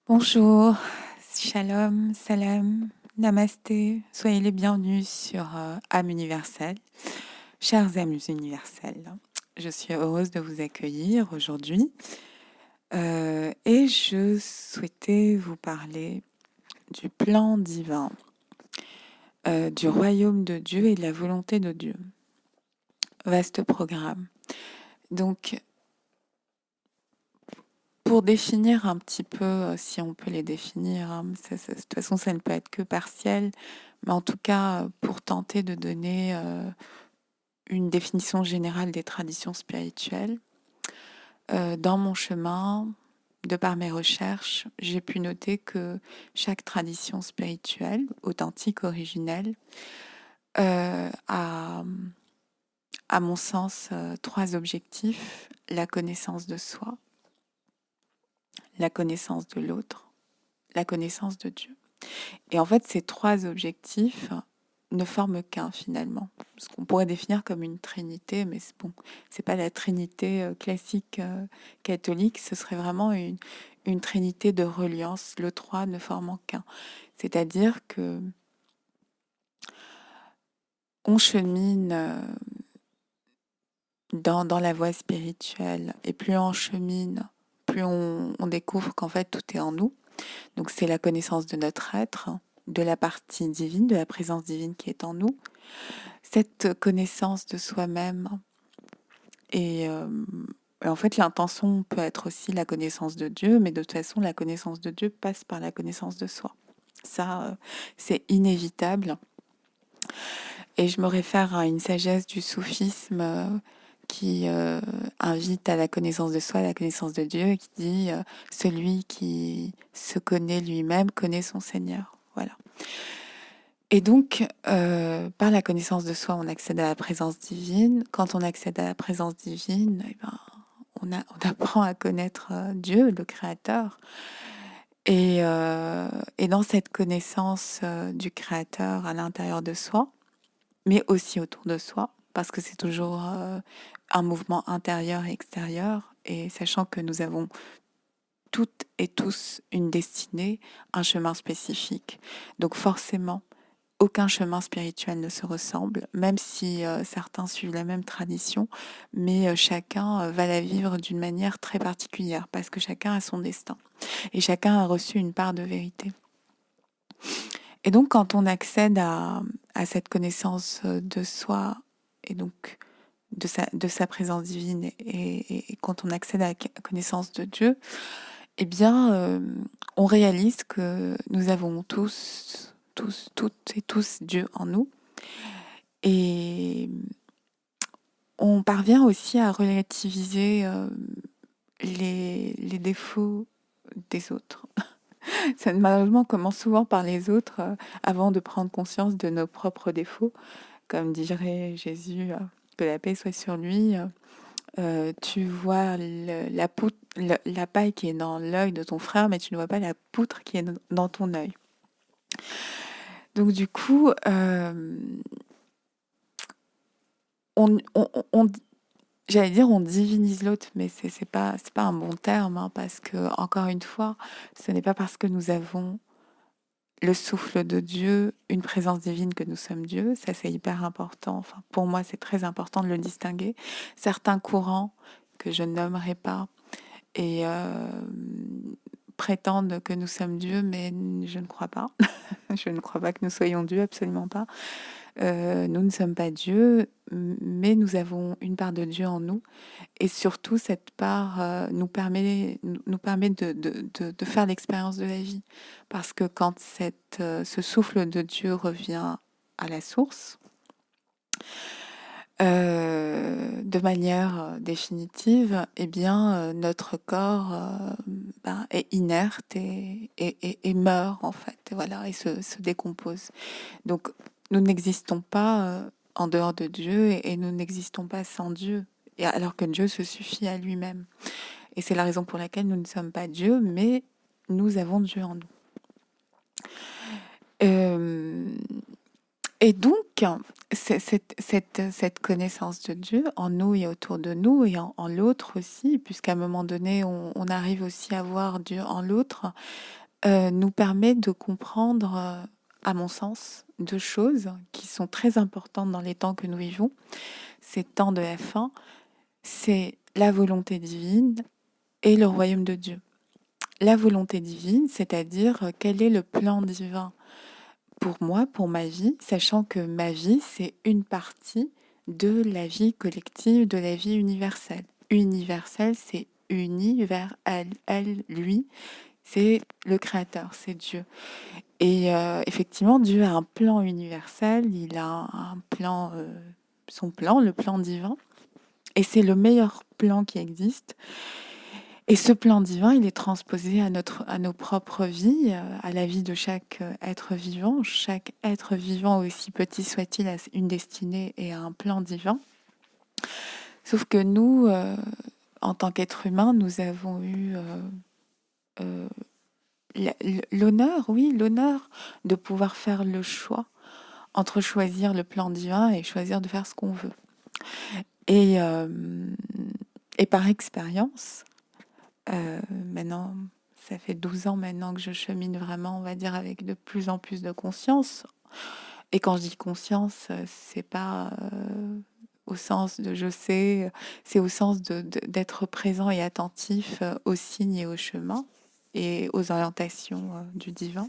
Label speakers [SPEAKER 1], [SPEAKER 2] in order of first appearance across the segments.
[SPEAKER 1] Bonjour, shalom, salam, namasté, soyez les bienvenus sur âme universelle, chers âmes universelles. Je suis heureuse de vous accueillir aujourd'hui et je souhaitais vous parler du plan divin, du royaume de Dieu et de la volonté de Dieu. Vaste programme. Donc, pour définir un petit peu, si on peut les définir, hein, de toute façon, ça ne peut être que partiel, mais en tout cas, pour tenter de donner une définition générale des traditions spirituelles, dans mon chemin, de par mes recherches, j'ai pu noter que chaque tradition spirituelle, authentique, originelle, a, à mon sens, trois objectifs: la connaissance de soi, la connaissance de l'autre, la connaissance de Dieu. Et en fait, ces trois objectifs ne forment qu'un finalement, ce qu'on pourrait définir comme une trinité, mais c'est bon, c'est pas la trinité classique catholique, ce serait vraiment une trinité de reliance, le trois ne formant qu'un. C'est-à-dire que on chemine dans la voie spirituelle, et plus on chemine, plus on découvre qu'en fait tout est en nous. Donc c'est la connaissance de notre être, de la partie divine, de la présence divine qui est en nous. Cette connaissance de soi-même et en fait l'intention peut être aussi la connaissance de Dieu, mais de toute façon la connaissance de Dieu passe par la connaissance de soi. Ça, c'est inévitable. Et je me réfère à une sagesse du soufisme qui invite à la connaissance de soi, à la connaissance de Dieu, et qui dit celui qui se connaît lui-même connaît son Seigneur. Voilà. Et donc, par la connaissance de soi, on accède à la présence divine. Quand on accède à la présence divine, eh ben, on apprend à connaître Dieu, le Créateur. Et dans cette connaissance du Créateur à l'intérieur de soi, mais aussi autour de soi, parce que c'est toujours un mouvement intérieur et extérieur, et sachant que nous avons toutes et tous une destinée, un chemin spécifique. Donc forcément, aucun chemin spirituel ne se ressemble, même si certains suivent la même tradition, mais chacun va la vivre d'une manière très particulière, parce que chacun a son destin, et chacun a reçu une part de vérité. Et donc quand on accède à cette connaissance de soi, et donc de sa présence divine, et quand on accède à la connaissance de Dieu, eh bien, on réalise que nous avons toutes et tous Dieu en nous. Et on parvient aussi à relativiser les défauts des autres. Ça malheureusement commence souvent par les autres avant de prendre conscience de nos propres défauts. Comme dirait Jésus, que la paix soit sur lui. Tu vois la paille qui est dans l'œil de ton frère, mais tu ne vois pas la poutre qui est dans ton œil. Donc du coup, on j'allais dire on divinise l'autre, mais c'est pas un bon terme, hein, parce que encore une fois, ce n'est pas parce que nous avons le souffle de Dieu, une présence divine, que nous sommes Dieu. Ça, c'est hyper important. Enfin, pour moi, c'est très important de le distinguer. Certains courants que je nommerai pas et prétendent que nous sommes Dieu, mais je ne crois pas. Je ne crois pas que nous soyons Dieu, absolument pas. Nous ne sommes pas Dieu, mais nous avons une part de Dieu en nous. Et surtout, cette part nous permet de faire l'expérience de la vie. Parce que quand ce souffle de Dieu revient à la source, de manière définitive, eh bien, notre corps est inerte et meurt, en fait, et voilà, et se décompose. Donc, nous n'existons pas en dehors de Dieu, et nous n'existons pas sans Dieu, et alors que Dieu se suffit à lui-même. Et c'est la raison pour laquelle nous ne sommes pas Dieu, mais nous avons Dieu en nous. Et donc, cette connaissance de Dieu en nous et autour de nous et en l'autre aussi, puisqu'à un moment donné, on arrive aussi à voir Dieu en l'autre, nous permet de comprendre, à mon sens, deux choses qui sont très importantes dans les temps que nous vivons, ces temps de la fin, c'est la volonté divine et le royaume de Dieu. La volonté divine, c'est-à-dire quel est le plan divin pour moi, pour ma vie, sachant que ma vie, c'est une partie de la vie collective, de la vie universelle. Universelle, c'est uni vers elle, elle, lui, c'est le Créateur, c'est Dieu. Et effectivement, Dieu a un plan universel, il a un plan, son plan, le plan divin, et c'est le meilleur plan qui existe. Et ce plan divin, il est transposé à nos propres vies, à la vie de chaque être vivant. Chaque être vivant, aussi petit soit-il, a une destinée et a un plan divin. Sauf que nous, en tant qu'êtres humains, nous avons eu euh, l'honneur, oui, l'honneur de pouvoir faire le choix entre choisir le plan divin et choisir de faire ce qu'on veut. Et, euh, et par expérience, maintenant, ça fait 12 ans maintenant que je chemine vraiment, on va dire, avec de plus en plus de conscience. Et quand je dis conscience, c'est pas au sens de je sais, c'est au sens d'être présent et attentif aux signes et aux chemins et aux orientations du divin.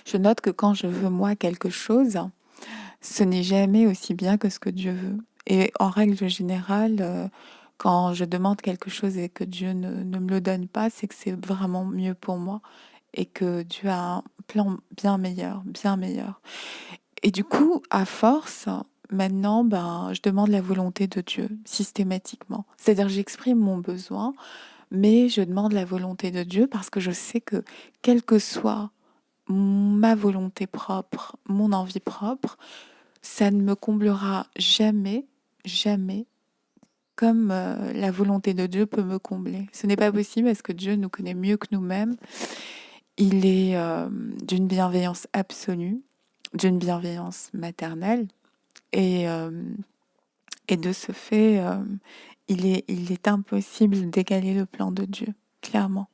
[SPEAKER 1] Je note que quand je veux moi quelque chose, ce n'est jamais aussi bien que ce que Dieu veut. Et en règle générale, quand je demande quelque chose et que Dieu ne me le donne pas, c'est que c'est vraiment mieux pour moi et que Dieu a un plan bien meilleur, bien meilleur. Et du coup, à force, maintenant, ben, je demande la volonté de Dieu systématiquement. C'est-à-dire, j'exprime mon besoin, mais je demande la volonté de Dieu parce que je sais que quelle que soit ma volonté propre, mon envie propre, ça ne me comblera jamais, jamais comme la volonté de Dieu peut me combler. Ce n'est pas possible parce que Dieu nous connaît mieux que nous-mêmes. Il est d'une bienveillance absolue, d'une bienveillance maternelle. Et, euh, et de ce fait, il est impossible d'égaler le plan de Dieu, clairement.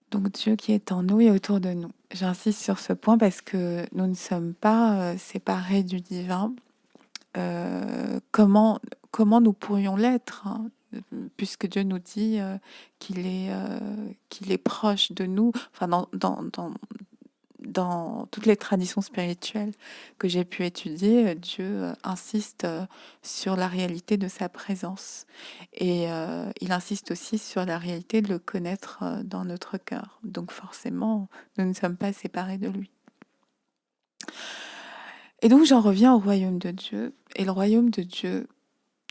[SPEAKER 1] Donc Dieu qui est en nous et autour de nous. J'insiste sur ce point parce que nous ne sommes pas séparés du divin. Comment nous pourrions l'être, hein, puisque Dieu nous dit qu'il est proche de nous, enfin dans toutes les traditions spirituelles que j'ai pu étudier, Dieu insiste sur la réalité de sa présence et il insiste aussi sur la réalité de le connaître dans notre cœur. Donc forcément, nous ne sommes pas séparés de lui. Et donc j'en reviens au royaume de Dieu. Et le royaume de Dieu,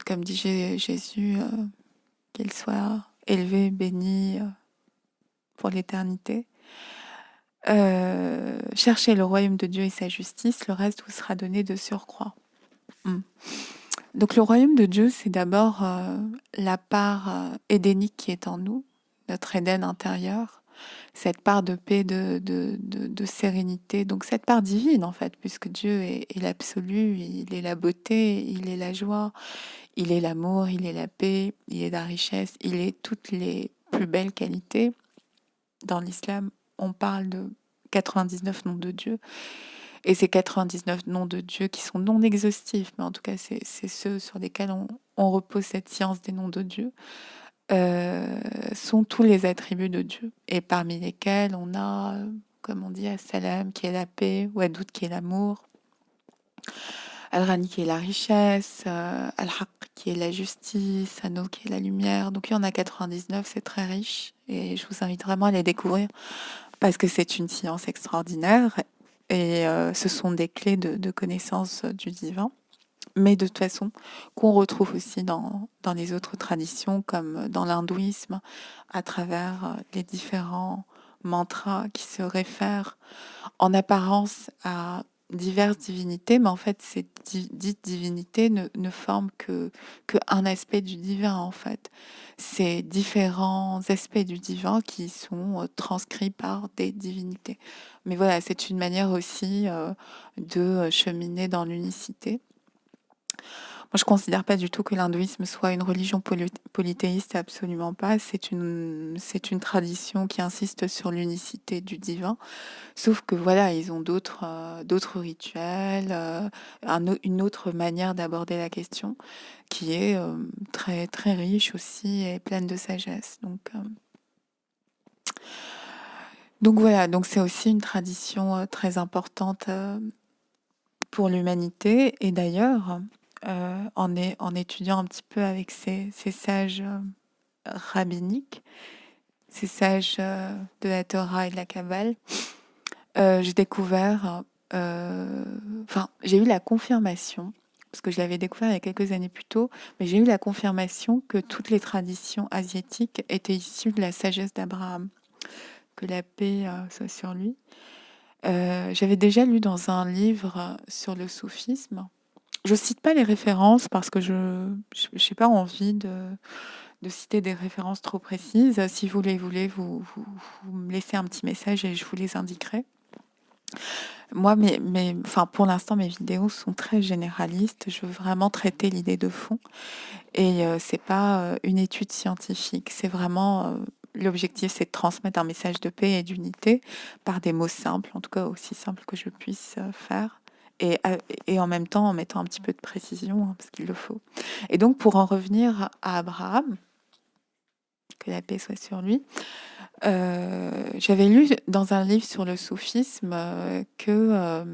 [SPEAKER 1] comme dit Jésus, qu'il soit élevé, béni pour l'éternité. Cherchez le royaume de Dieu et sa justice, le reste vous sera donné de surcroît. Donc le royaume de Dieu, c'est d'abord la part édénique qui est en nous, notre Éden intérieur, cette part de paix, de sérénité, donc cette part divine en fait, puisque Dieu est l'absolu, il est la beauté, il est la joie, il est l'amour, il est la paix, il est la richesse, il est toutes les plus belles qualités. Dans l'islam, on parle de 99 noms de Dieu. Et ces 99 noms de Dieu qui sont non exhaustifs, mais en tout cas, c'est ceux sur lesquels on repose cette science des noms de Dieu, sont tous les attributs de Dieu. Et parmi lesquels on a, comme on dit, As-Salam qui est la paix, Wadoud qui est l'amour, Al-Ghani qui est la richesse, Al-Haq qui est la justice, An-Nur qui est la lumière. Donc il y en a 99, c'est très riche. Et je vous invite vraiment à les découvrir parce que c'est une science extraordinaire et ce sont des clés de connaissance du divin, mais de toute façon qu'on retrouve aussi dans les autres traditions comme dans l'hindouisme à travers les différents mantras qui se réfèrent en apparence à diverses divinités, mais en fait, ces dites divinités ne forment que un aspect du divin, en fait. C'est différents aspects du divin qui sont transcrits par des divinités. Mais voilà, c'est une manière aussi de cheminer dans l'unicité. Moi, je considère pas du tout que l'hindouisme soit une religion polythéiste, absolument pas. C'est une tradition qui insiste sur l'unicité du divin. Sauf que voilà, ils ont d'autres rituels, une autre manière d'aborder la question qui est très, très riche aussi et pleine de sagesse. Donc voilà, donc c'est aussi une tradition très importante pour l'humanité. Et d'ailleurs, en étudiant un petit peu avec ces sages rabbiniques, ces sages de la Torah et de la Kabbale, j'ai découvert, enfin, j'ai eu la confirmation, parce que je l'avais découvert il y a quelques années plus tôt, mais j'ai eu la confirmation que toutes les traditions asiatiques étaient issues de la sagesse d'Abraham, que la paix soit sur lui. J'avais déjà lu dans un livre sur le soufisme. Je cite pas les références parce que j'ai pas envie de citer des références trop précises. Si vous les voulez, vous me laissez un petit message et je vous les indiquerai. Moi, enfin, pour l'instant, mes vidéos sont très généralistes. Je veux vraiment traiter l'idée de fond. Et c'est pas une étude scientifique. C'est vraiment l'objectif, c'est de transmettre un message de paix et d'unité par des mots simples, en tout cas aussi simples que je puisse faire. Et en même temps, en mettant un petit peu de précision, hein, parce qu'il le faut. Et donc, pour en revenir à Abraham, que la paix soit sur lui, j'avais lu dans un livre sur le soufisme que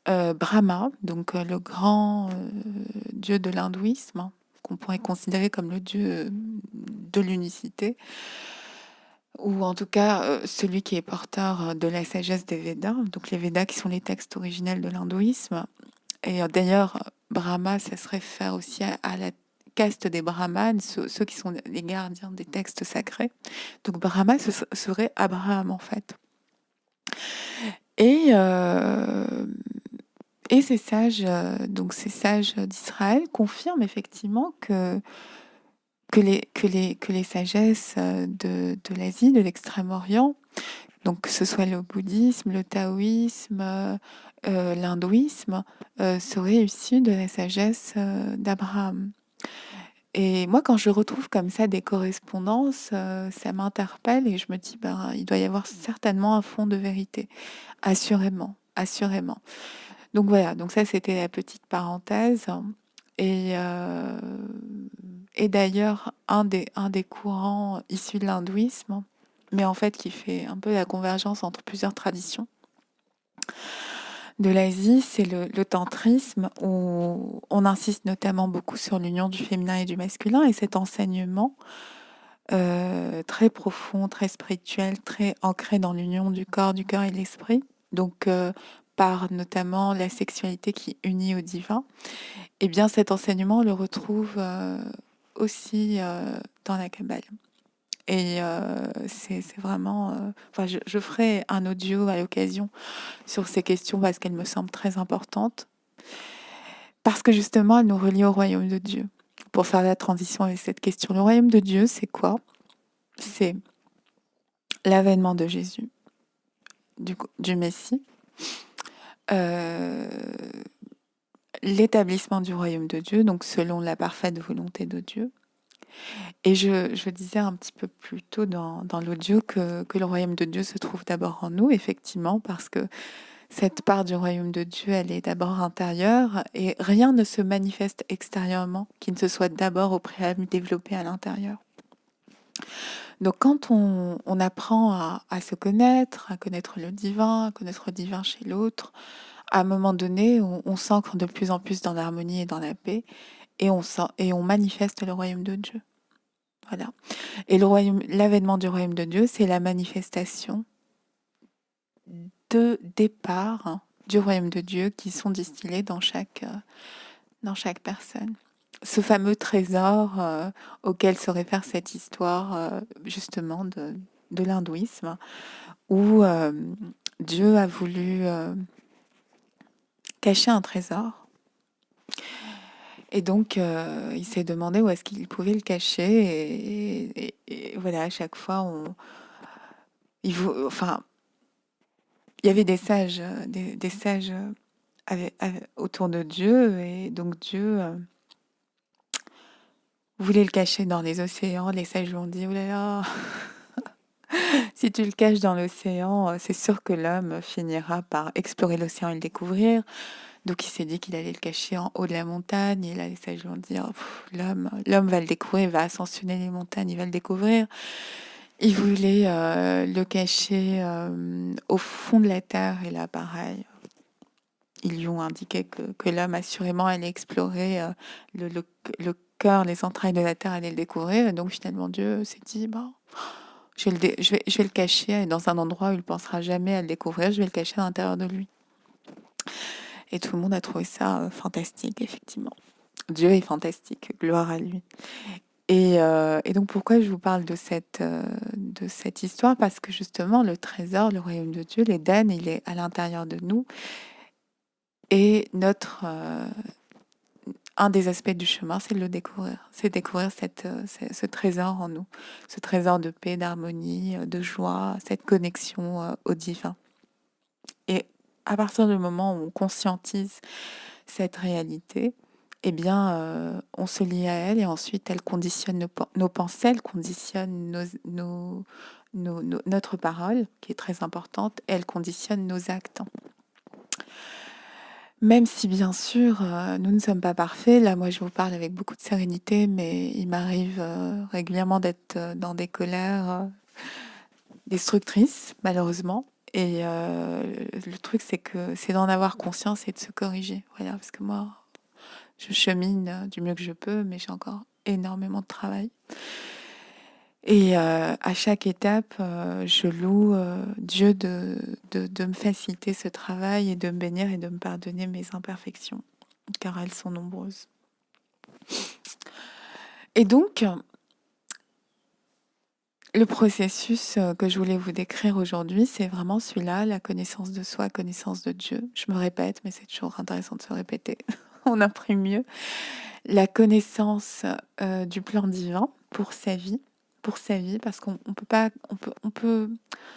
[SPEAKER 1] Brahma, donc le grand dieu de l'hindouisme, qu'on pourrait considérer comme le dieu de l'unicité, ou en tout cas celui qui est porteur de la sagesse des Védas, donc les Védas qui sont les textes originels de l'hindouisme. Et d'ailleurs, Brahma, ça se réfère aussi à la caste des Brahmanes, ceux qui sont les gardiens des textes sacrés. Donc Brahma, ce serait Abraham en fait. Et, euh, et ces sages d'Israël confirment effectivement que les sagesses de l'Asie, de l'Extrême-Orient, donc que ce soit le bouddhisme, le taoïsme, l'hindouisme, seraient issus de la sagesse d'Abraham. Et moi, quand je retrouve comme ça des correspondances, ça m'interpelle et je me dis, ben, il doit y avoir certainement un fond de vérité, assurément, assurément. Donc voilà, donc ça c'était la petite parenthèse. Et, euh, et d'ailleurs, un des courants issus de l'hindouisme, mais en fait qui fait un peu la convergence entre plusieurs traditions de l'Asie, c'est le tantrisme, où on insiste notamment beaucoup sur l'union du féminin et du masculin, et cet enseignement très profond, très spirituel, très ancré dans l'union du cœur et de l'esprit, donc par notamment la sexualité qui unit au divin. Eh bien, cet enseignement, on le retrouve aussi dans la Kabbale. Et c'est vraiment... enfin, je ferai un audio à l'occasion sur ces questions parce qu'elles me semblent très importantes. Parce que justement, elles nous relient au royaume de Dieu. Pour faire la transition avec cette question, le royaume de Dieu, c'est quoi? C'est l'avènement de Jésus, du Messie, euh, l'établissement du royaume de Dieu, donc selon la parfaite volonté de Dieu. Et je disais un petit peu plus tôt dans l'audio que le royaume de Dieu se trouve d'abord en nous, effectivement, parce que cette part du royaume de Dieu, elle est d'abord intérieure et rien ne se manifeste extérieurement qui ne se soit d'abord au préalable développé à l'intérieur. Donc quand on apprend à se connaître, à connaître le divin, à connaître le divin chez l'autre, à un moment donné, on s'ancre de plus en plus dans l'harmonie et dans la paix et on manifeste le royaume de Dieu. Voilà. Et l'avènement du royaume de Dieu, c'est la manifestation de départ du royaume de Dieu qui sont distillés dans chaque personne. Ce fameux trésor auquel se réfère cette histoire justement de l'hindouisme, où Dieu a voulu cachait un trésor. Et donc, il s'est demandé où est-ce qu'il pouvait le cacher. Et voilà, à chaque fois, enfin, il y avait des sages, des sages autour de Dieu. Et donc, Dieu voulait le cacher dans les océans. Les sages lui ont dit, oh là là, si tu le caches dans l'océan, c'est sûr que l'homme finira par explorer l'océan et le découvrir. Donc il s'est dit qu'il allait le cacher en haut de la montagne. Et là, les sages lui ont dit, oh, l'homme va le découvrir, il va ascensionner les montagnes, il va le découvrir. Il voulait le cacher au fond de la terre. Et là, pareil, ils lui ont indiqué que l'homme assurément allait explorer le, le, le cœur, les entrailles de la terre, allait le découvrir. Et donc finalement, Dieu s'est dit, bon, je vais le cacher dans un endroit où il ne pensera jamais à le découvrir. Je vais le cacher à l'intérieur de lui. Et tout le monde a trouvé ça fantastique, effectivement. Dieu est fantastique, gloire à lui. Et donc pourquoi je vous parle de cette histoire? Parce que justement, le trésor, le royaume de Dieu, l'Éden, il est à l'intérieur de nous. Et un des aspects du chemin, c'est de le découvrir. C'est découvrir ce trésor en nous, ce trésor de paix, d'harmonie, de joie, cette connexion au divin. Et à partir du moment où on conscientise cette réalité, eh bien, on se lie à elle et ensuite elle conditionne nos pensées, elle conditionne notre parole, qui est très importante, et elle conditionne nos actes. Même si, bien sûr, nous ne sommes pas parfaits. Là, moi, je vous parle avec beaucoup de sérénité, mais il m'arrive régulièrement d'être dans des colères destructrices, malheureusement. Et le truc, c'est que c'est d'en avoir conscience et de se corriger. Voilà, parce que moi, je chemine du mieux que je peux, mais j'ai encore énormément de travail. Et à chaque étape, je loue Dieu de me faciliter ce travail et de me bénir et de me pardonner mes imperfections, car elles sont nombreuses. Et donc, le processus que je voulais vous décrire aujourd'hui, c'est vraiment celui-là, la connaissance de soi, connaissance de Dieu. Je me répète, mais c'est toujours intéressant de se répéter. On imprime mieux. La connaissance du plan divin pour sa vie, parce qu'on peut pas, on peut,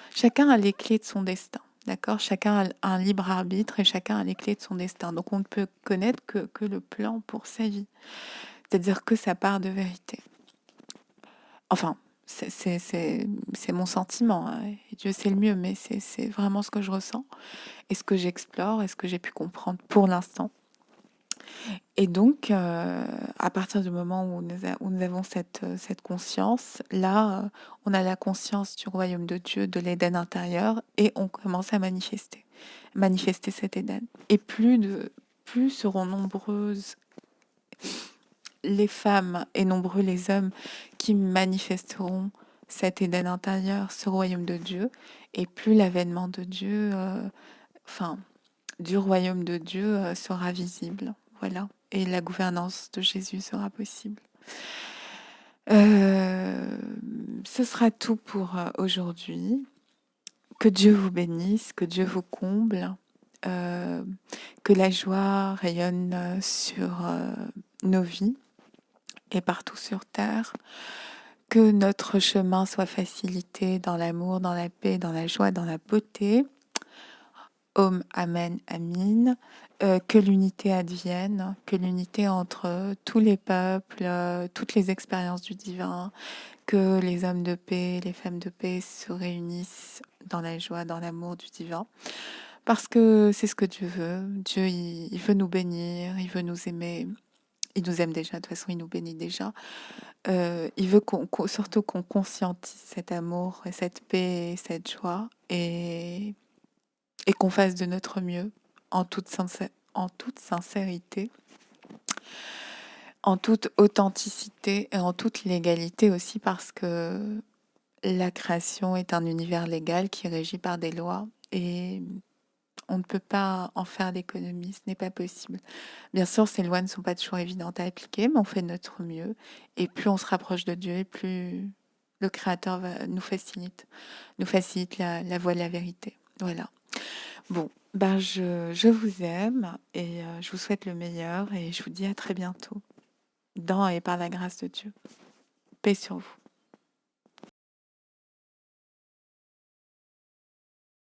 [SPEAKER 1] chacun a les clés de son destin, d'accord? Chacun a un libre arbitre et chacun a les clés de son destin. Donc on ne peut connaître que le plan pour sa vie, c'est-à-dire que sa part de vérité. Enfin, c'est mon sentiment, hein, et Dieu sait le mieux, mais c'est vraiment ce que je ressens et ce que j'explore et ce que j'ai pu comprendre pour l'instant. Et donc, à partir du moment où nous avons cette conscience, là, on a la conscience du royaume de Dieu, de l'Éden intérieur, et on commence à manifester cet Éden. Et plus seront nombreuses les femmes et nombreux les hommes qui manifesteront cet Éden intérieur, ce royaume de Dieu, et plus l'avènement de Dieu, du royaume de Dieu sera visible. Voilà. Et la gouvernance de Jésus sera possible. Ce sera tout pour aujourd'hui. Que Dieu vous bénisse, que Dieu vous comble, que la joie rayonne sur nos vies et partout sur terre, que notre chemin soit facilité dans l'amour, dans la paix, dans la joie, dans la beauté. Om, Amen, Amin. Que l'unité advienne, que l'unité entre tous les peuples, toutes les expériences du divin, que les hommes de paix, les femmes de paix se réunissent dans la joie, dans l'amour du divin. Parce que c'est ce que Dieu veut. Dieu, il veut nous bénir, il veut nous aimer. Il nous aime déjà, de toute façon, il nous bénit déjà. Il veut surtout qu'on conscientise cet amour, et cette paix, et cette joie, et qu'on fasse de notre mieux en toute sincérité, en toute authenticité et en toute légalité aussi, parce que la création est un univers légal qui est régi par des lois et on ne peut pas en faire l'économie, ce n'est pas possible. Bien sûr, ces lois ne sont pas toujours évidentes à appliquer, mais on fait de notre mieux. Et plus on se rapproche de Dieu, et plus le Créateur nous facilite la voie de la vérité. Voilà. Bon, Ben, je vous aime et je vous souhaite le meilleur et je vous dis à très bientôt, dans et par la grâce de Dieu. Paix sur vous.